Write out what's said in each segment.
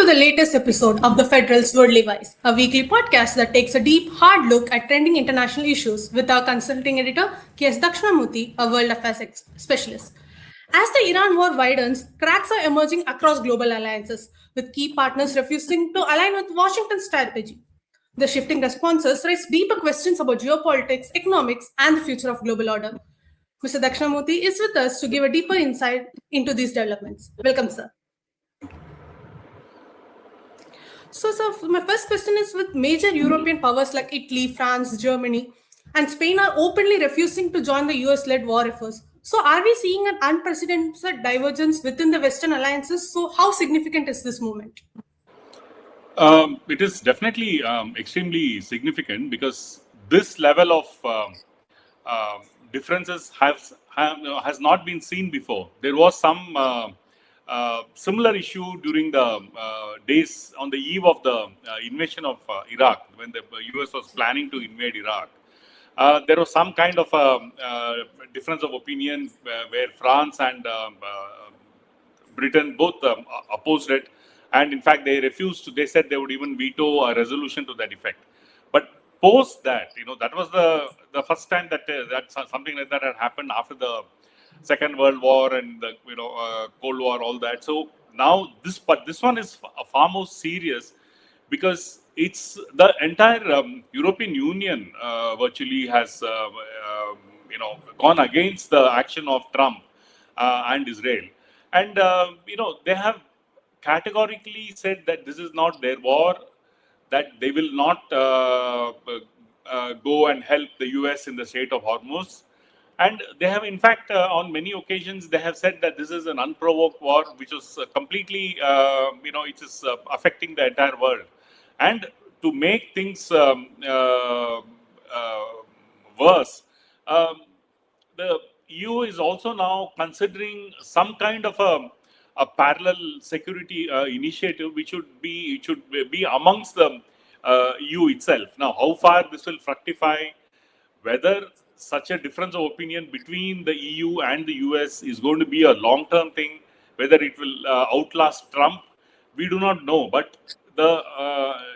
to the latest episode of the Federal's Worldly Wise, a weekly podcast that takes a deep, hard look at trending international issues with our consulting editor, K.S. Dakshinamurthy, a world affairs specialist. As the Iran war widens, cracks are emerging across global alliances, with key partners refusing to align with Washington's strategy. The shifting responses raise deeper questions about geopolitics, economics, and the future of global order. Mr. Dakshinamurthy is with us to give a deeper insight into these developments. Welcome, sir. So, sir, my first question is with major European powers like Italy, France, Germany, and Spain are openly refusing to join the US led war efforts. So, are we seeing an unprecedented divergence within the Western alliances? So, how significant is this movement? It is definitely extremely significant because this level of differences has not been seen before. There was some similar issue during the days on the eve of the invasion of Iraq, when the US was planning to invade Iraq. There was some kind of difference of opinion where France and Britain both opposed it, and in fact they refused. They said they would even veto a resolution to that effect. But post that, that was the first time that something like that had happened after the Second World War and the Cold War, all that. So now this one is far more serious because it's the entire European Union virtually has gone against the action of Trump and Israel. And, they have categorically said that this is not their war, that they will not go and help the US in the Strait of Hormuz. And they have, in fact, on many occasions, they have said that this is an unprovoked war, which is completely, it is affecting the entire world. And to make things worse, the EU is also now considering some kind of a parallel security initiative, which should be amongst the EU itself. Now, how far this will fructify, whether such a difference of opinion between the EU and the US is going to be a long-term thing, whether it will outlast Trump, we do not know. But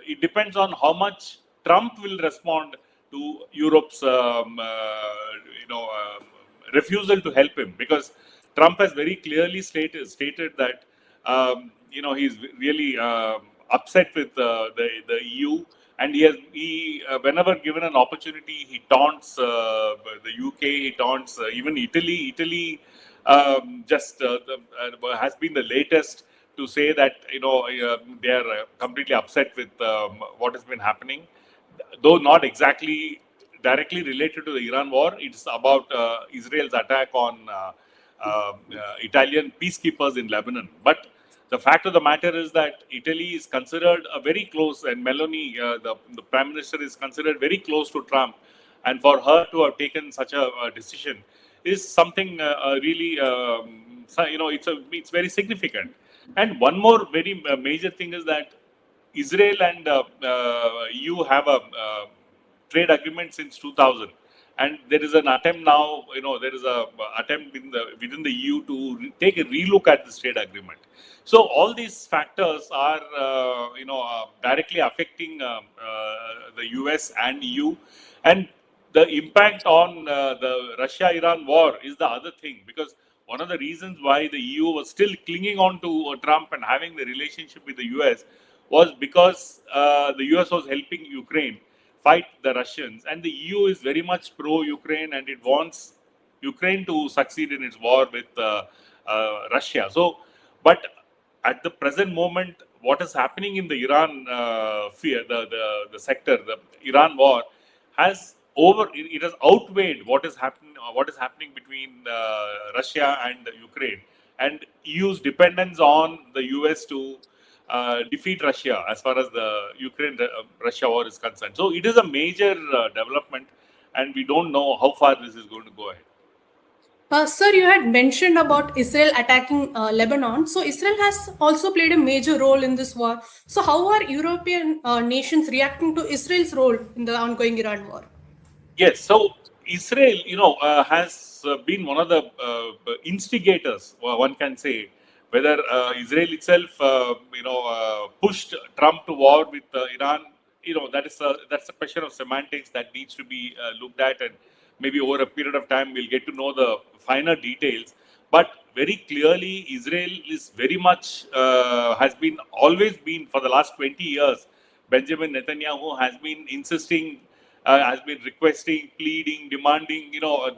it depends on how much Trump will respond to Europe's refusal to help him, because Trump has very clearly stated that he's really upset with the EU, and he whenever given an opportunity, he taunts the UK, he taunts even Italy. Italy has been the latest to say that they are completely upset with what has been happening, though not exactly directly related to the Iran war. It's about Israel's attack on Italian peacekeepers in Lebanon. But the fact of the matter is that Italy is considered a very close, and Meloni, the Prime Minister, is considered very close to Trump. And for her to have taken such a decision is something really, it's very significant. And one more very major thing is that Israel and EU have a trade agreement since 2000. And there is an attempt now, there is a attempt within the EU to take a relook at this trade agreement. So all these factors are, directly affecting the US and EU, and the impact on the Russia-Iran war is the other thing, because one of the reasons why the EU was still clinging on to Trump and having the relationship with the US was because the US was helping Ukraine fight the Russians, and the EU is very much pro-Ukraine, and it wants Ukraine to succeed in its war with Russia. So, but at the present moment, what is happening in the Iran the sector, the Iran war, it has outweighed what is happening between Russia and Ukraine, and EU's dependence on the US to defeat Russia as far as the Ukraine-Russia war is concerned. So it is a major development, and we don't know how far this is going to go ahead. Sir, you had mentioned about Israel attacking Lebanon. So Israel has also played a major role in this war. So how are European nations reacting to Israel's role in the ongoing Iran war? Yes, so Israel, has been one of the instigators, one can say, whether Israel itself, pushed Trump to war with Iran. That's a question of semantics that needs to be looked at, and maybe over a period of time we'll get to know the finer details. But very clearly, Israel is very much has been always been for the last 20 years. Benjamin Netanyahu has been insisting, has been requesting, pleading, demanding,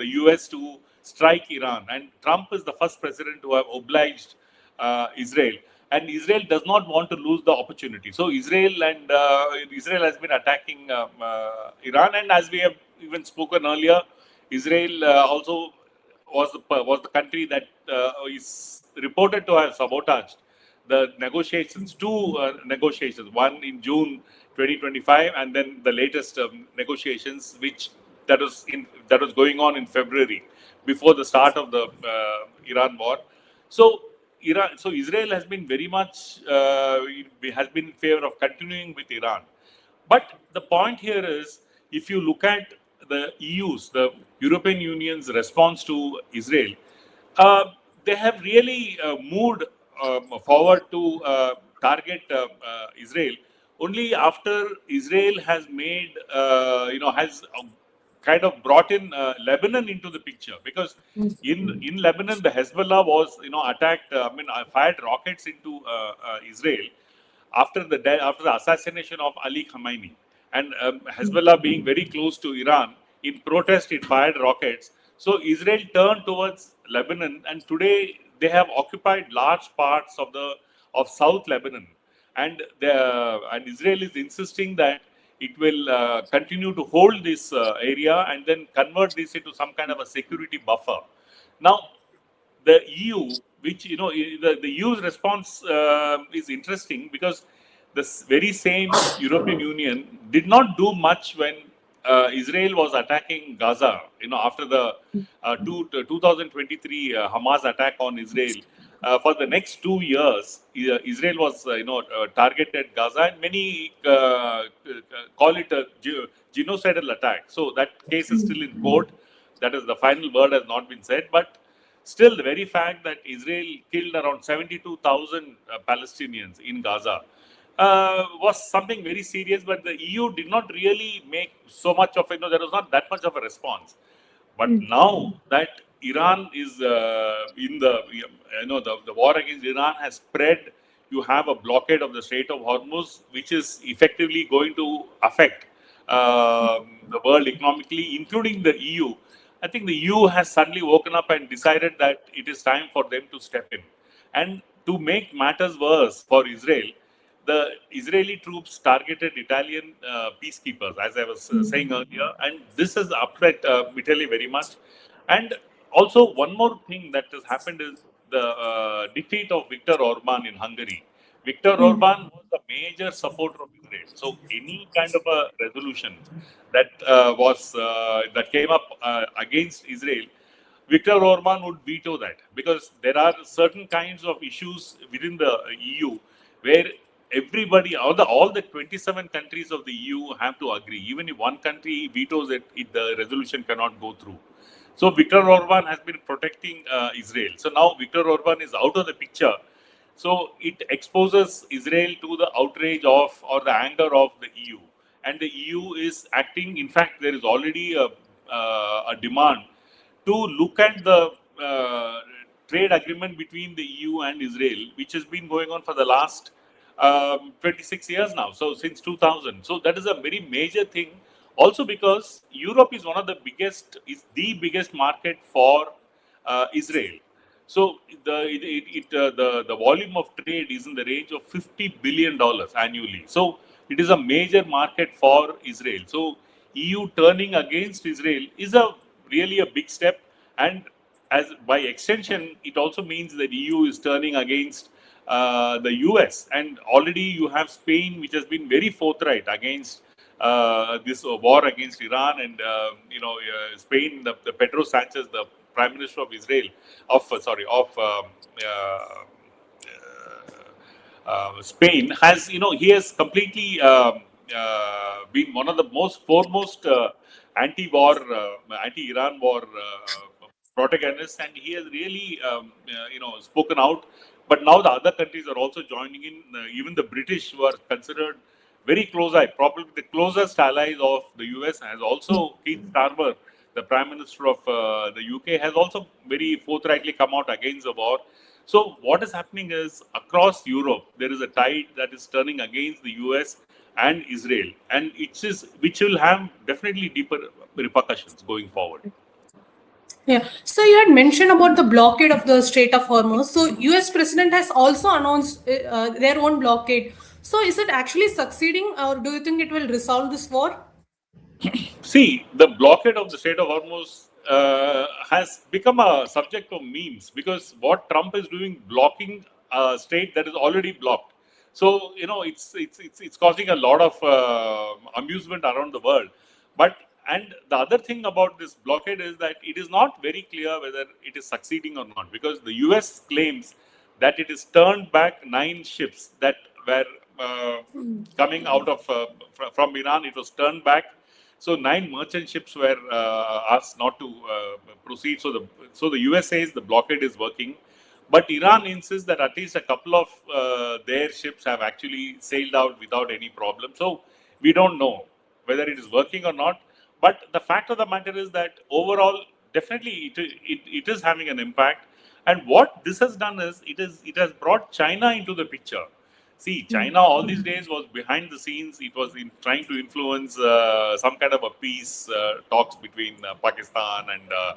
the US to strike Iran. And Trump is the first president to have obliged Israel. And Israel does not want to lose the opportunity. So Israel has been attacking Iran. And as we have even spoken earlier, Israel also was the country that is reported to have sabotaged the negotiations, two negotiations, one in June 2025, and then the latest negotiations, which that was going on in February, before the start of the Iran war. So so Israel has been very much has been in favor of continuing with Iran. But the point here is, if you look at the the European Union's response to Israel, uh, they have really moved forward to target Israel only after Israel has made, has kind of brought in Lebanon into the picture, because in Lebanon the Hezbollah was attacked, fired rockets into Israel after the assassination of Ali Khamenei, and Hezbollah being very close to Iran, in protest it fired rockets. So Israel turned towards Lebanon, and today they have occupied large parts of South Lebanon, and Israel is insisting that it will continue to hold this area and then convert this into some kind of a security buffer. Now, the EU, which the EU's response is interesting, because the very same European Union did not do much when Israel was attacking Gaza. After the 2023 Hamas attack on Israel, for the next 2 years, Israel was targeted Gaza, and many call it a genocidal attack. So that case is still in court. That is, the final word has not been said, but still, the very fact that Israel killed around 72,000 Palestinians in Gaza was something very serious, but the EU did not really make so much of it. There was not that much of a response. But now that Iran is in the war against Iran has spread, you have a blockade of the Strait of Hormuz, which is effectively going to affect the world economically, including the EU. I think the EU has suddenly woken up and decided that it is time for them to step in. And to make matters worse for Israel, the Israeli troops targeted Italian peacekeepers, as I was saying earlier, and this has upset Italy very much. And also, one more thing that has happened is the defeat of Viktor Orban in Hungary. Viktor Orban was a major supporter of Israel. So any kind of a resolution that came up against Israel, Viktor Orban would veto that, because there are certain kinds of issues within the EU where everybody, all the 27 countries of the EU have to agree. Even if one country vetoes it, the resolution cannot go through. So Viktor Orban has been protecting Israel. So now Viktor Orban is out of the picture. So it exposes Israel to the outrage of, or the anger of, the EU. And the EU is acting. In fact, there is already a demand to look at the trade agreement between the EU and Israel, which has been going on for the last 26 years now. So since 2000. So that is a very major thing. Also, because Europe is the biggest market for Israel. So the volume of trade is in the range of $50 billion annually. So it is a major market for Israel. So EU turning against Israel is really a big step, and as by extension, it also means that EU is turning against the US, and already you have Spain, which has been very forthright against this war against Iran, and Spain, the Pedro Sanchez, the Prime Minister of Israel, Spain, has he has completely been one of the most foremost anti-war, anti-Iran war protagonists, and he has really spoken out But now the other countries are also joining in. Even the British, who are considered very close eye, probably the closest allies of the US, has also Keith Starmer, the Prime Minister of the UK, has also very forthrightly come out against the war. So what is happening is across Europe there is a tide that is turning against the US and Israel, and which will have definitely deeper repercussions going forward. Yeah. So you had mentioned about the blockade of the Strait of Hormuz. So US president has also announced their own blockade. So is it actually succeeding, or do you think it will resolve this war? See, the blockade of the Strait of Hormuz has become a subject of memes because what Trump is doing, blocking a state that is already blocked. So it's causing a lot of amusement around the world. But and the other thing about this blockade is that it is not very clear whether it is succeeding or not, because the U.S. claims that it is turned back 9 ships that were coming out of from Iran. It was turned back, so 9 merchant ships were asked not to proceed. So the US says the blockade is working, but Iran insists that at least a couple of their ships have actually sailed out without any problem. So we don't know whether it is working or not. But the fact of the matter is that overall, definitely it is having an impact. And what this has done is it has brought China into the picture. See, China all these days was behind the scenes. It was trying to influence some kind of a peace talks between Pakistan and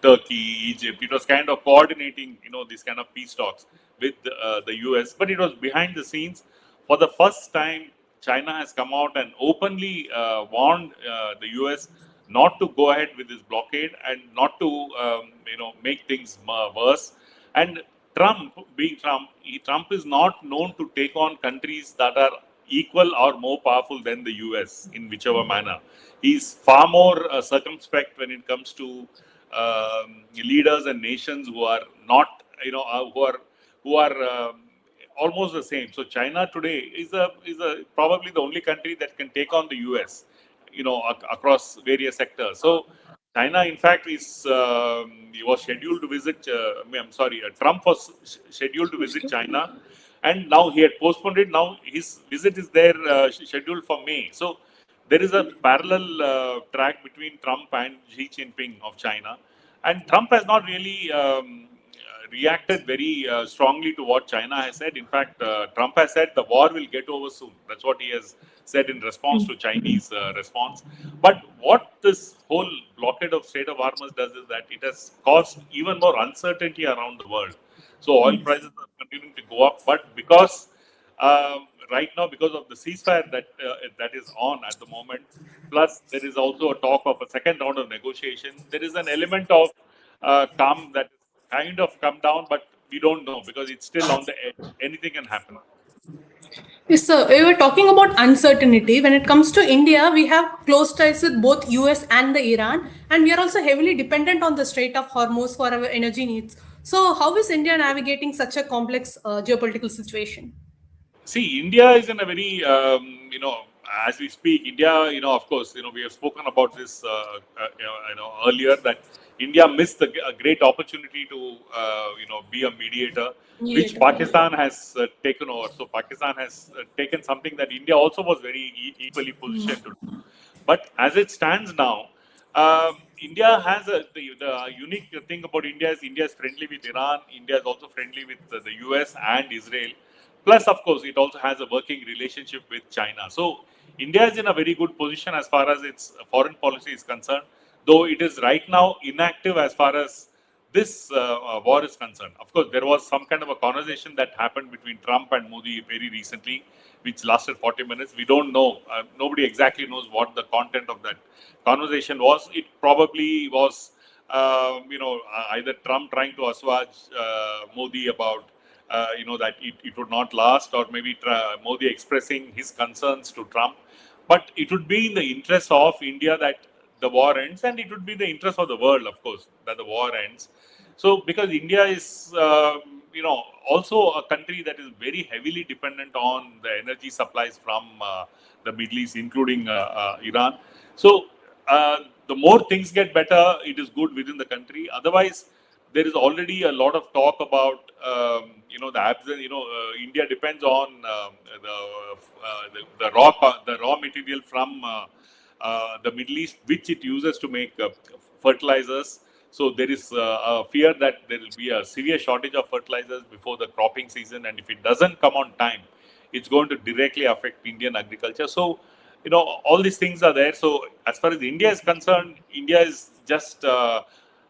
Turkey, Egypt. It was kind of coordinating these kind of peace talks with the US, but it was behind the scenes. For the first time, China has come out and openly warned the US not to go ahead with this blockade and not to make things worse. And Trump, being Trump, Trump is not known to take on countries that are equal or more powerful than the US in whichever manner. He's far more circumspect when it comes to leaders and nations who are not, who are almost the same. So China today is a probably the only country that can take on the US, across various sectors. So China, in fact, he was scheduled to visit. I'm sorry, Trump was scheduled to visit China, and now he had postponed it. Now his visit is there scheduled for May. So there is a parallel track between Trump and Xi Jinping of China, and Trump has not really reacted very strongly to what China has said. In fact, Trump has said the war will get over soon. That's what he has said in response to Chinese response. But what this whole blockade of Strait of Hormuz does is that it has caused even more uncertainty around the world. So oil prices are continuing to go up, but because right now, because of the ceasefire that is on at the moment, plus there is also a talk of a second round of negotiation, there is an element of calm that is kind of come down, but we don't know because it's still on the edge. Anything can happen. Yes, sir. We were talking about uncertainty. When it comes to India, we have close ties with both US and the Iran, and we are also heavily dependent on the Strait of Hormuz for our energy needs. So, how is India navigating such a complex geopolitical situation? See, India is in a very, as we speak, India, of course, we have spoken about this, earlier that India missed a great opportunity to, be a mediator, which Mediator. Pakistan has taken over. So Pakistan has taken something that India also was very equally positioned to do. But as it stands now, India has the unique thing about India is friendly with Iran. India is also friendly with the US and Israel. Plus, of course, it also has a working relationship with China. So India is in a very good position as far as its foreign policy is concerned, though it is right now inactive as far as this war is concerned. Of course, there was some kind of a conversation that happened between Trump and Modi very recently, which lasted 40 minutes. We don't know. Nobody exactly knows what the content of that conversation was. It probably was, either Trump trying to assuage Modi about, that it would not last, or maybe Modi expressing his concerns to Trump. But it would be in the interest of India that the war ends, and it would be the interest of the world, of course, that the war ends. So, because India is, also a country that is very heavily dependent on the energy supplies from the Middle East, including Iran. So, the more things get better, it is good within the country. Otherwise, there is already a lot of talk about the absence. India depends on the raw material from the Middle East, which it uses to make fertilizers. So there is a fear that there will be a severe shortage of fertilizers before the cropping season, and if it doesn't come on time, it's going to directly affect Indian agriculture. So all these things are there. So as far as India is concerned, India is just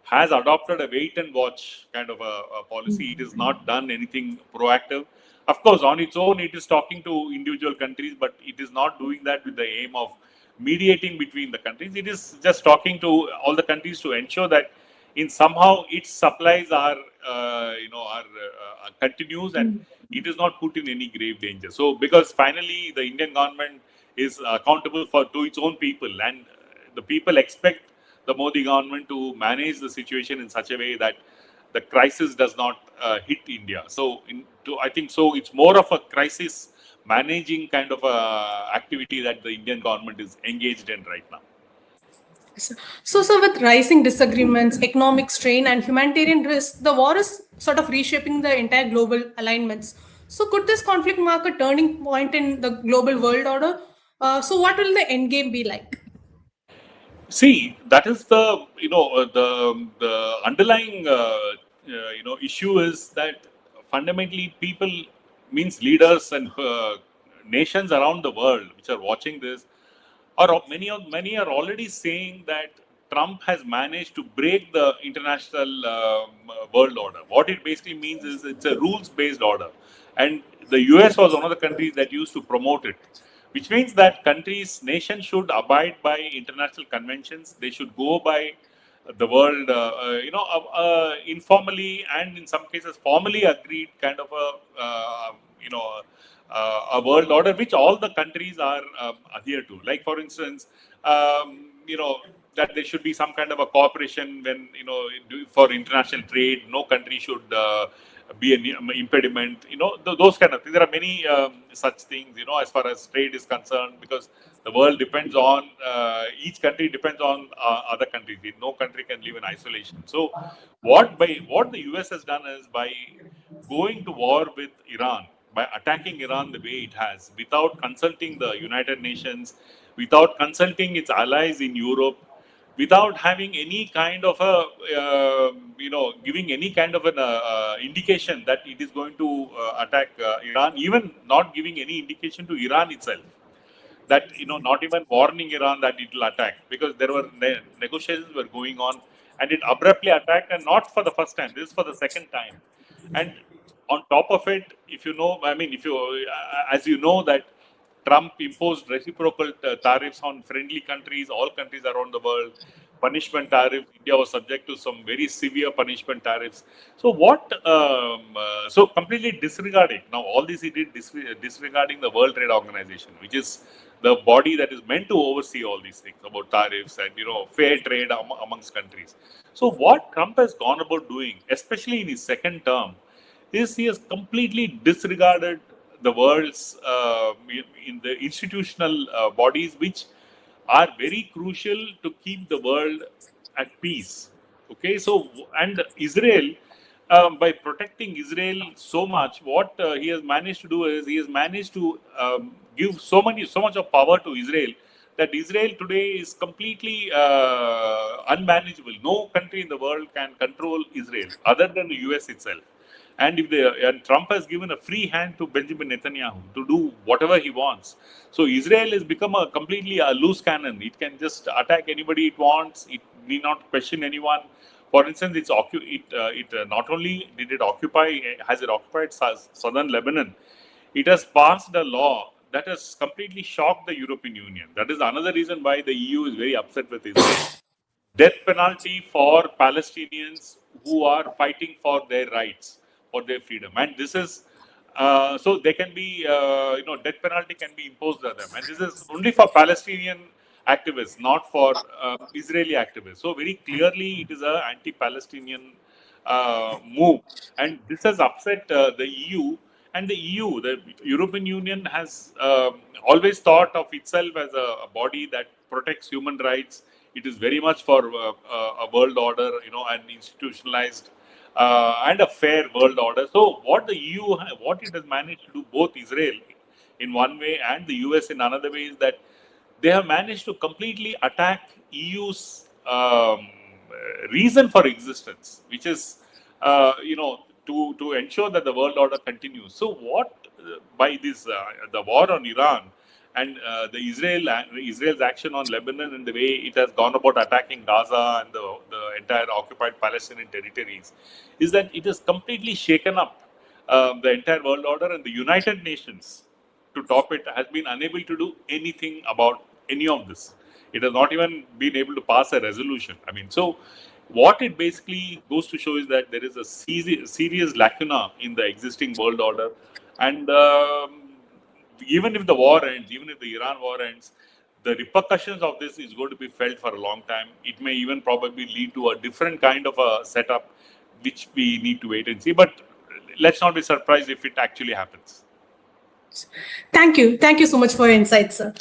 has adopted a wait and watch kind of a policy. It is not done anything proactive. Of course, on its own, it is talking to individual countries, but it is not doing that with the aim of mediating between the countries. It is just talking to all the countries to ensure that in somehow its supplies are continues, and it is not put in any grave danger. So because finally the Indian government is accountable for to its own people, and the people expect the Modi government to manage the situation in such a way that the crisis does not hit India. So I think so it's more of a crisis managing kind of a activity that the Indian government is engaged in right now. So, with rising disagreements, economic strain, and humanitarian risk, the war is sort of reshaping the entire global alignments. So, could this conflict mark a turning point in the global world order? So, what will the end game be like? See, that is the the underlying issue is that fundamentally people means leaders and nations around the world which are watching this are many are already saying that Trump has managed to break the international world order. What it basically means is it's a rules-based order, and the US was one of the countries that used to promote it, which means that nations should abide by international conventions. They should go by the world, informally and in some cases formally agreed kind of a world order which all the countries are adhere to. Like for instance, that there should be some kind of a cooperation when for international trade. No country should be an impediment. Those kind of things. There are many such things. As far as trade is concerned, because the world depends on each country depends on other countries. No country can live in isolation. So, what the US has done is by going to war with Iran, by attacking Iran the way it has, without consulting the United Nations, without consulting its allies in Europe, without having any kind of a, giving any kind of an indication that it is going to attack Iran, even not giving any indication to Iran itself, that not even warning Iran that it will attack, because there were negotiations were going on, and it abruptly attacked, and not for the first time. This is for the second time, and on top of it, if you know, I mean, if you, as you know, that Trump imposed reciprocal tariffs on friendly countries, all countries around the world. Punishment tariff. India was subject to some very severe punishment tariffs. So so completely disregarding. Now all this he did disregarding the World Trade Organization, which is the body that is meant to oversee all these things about tariffs and fair trade amongst countries. So what Trump has gone about doing, especially in his second term, is he has completely disregarded the world's in the institutional bodies which are very crucial to keep the world at peace. Okay, so and Israel, by protecting Israel so much, what he has managed to do is he has managed to give so much of power to Israel that Israel today is completely unmanageable. No country in the world can control Israel other than the US itself. And and Trump has given a free hand to Benjamin Netanyahu to do whatever he wants. So Israel has become a completely a loose cannon. It can just attack anybody it wants. It need not question anyone. For instance, not only did it occupy, has it occupied southern Lebanon, it has passed a law that has completely shocked the European Union. That is another reason why the EU is very upset with Israel. Death penalty for Palestinians who are fighting for their rights, for their freedom, and this is so they can be death penalty can be imposed on them, and this is only for Palestinian activists, not for Israeli activists. So very clearly, it is a anti-Palestinian move, and this has upset the EU. And the EU, the European Union, has always thought of itself as a body that protects human rights. It is very much for a world order, an institutionalized and a fair world order. So what the EU, what it has managed to do, both Israel in one way and the US in another way, is that they have managed to completely attack EU's reason for existence, which is, to ensure that the world order continues. So what by this the war on Iran and the Israel's action on Lebanon and the way it has gone about attacking Gaza and the entire occupied Palestinian territories, is that it has completely shaken up the entire world order, and the United Nations, to top it, has been unable to do anything about any of this. It has not even been able to pass a resolution. I mean, so what it basically goes to show is that there is a serious lacuna in the existing world order, and even if the war ends, even if the Iran war ends, the repercussions of this is going to be felt for a long time. It may even probably lead to a different kind of a setup, which we need to wait and see. But let's not be surprised if it actually happens. Thank you. Thank you so much for your insights, sir.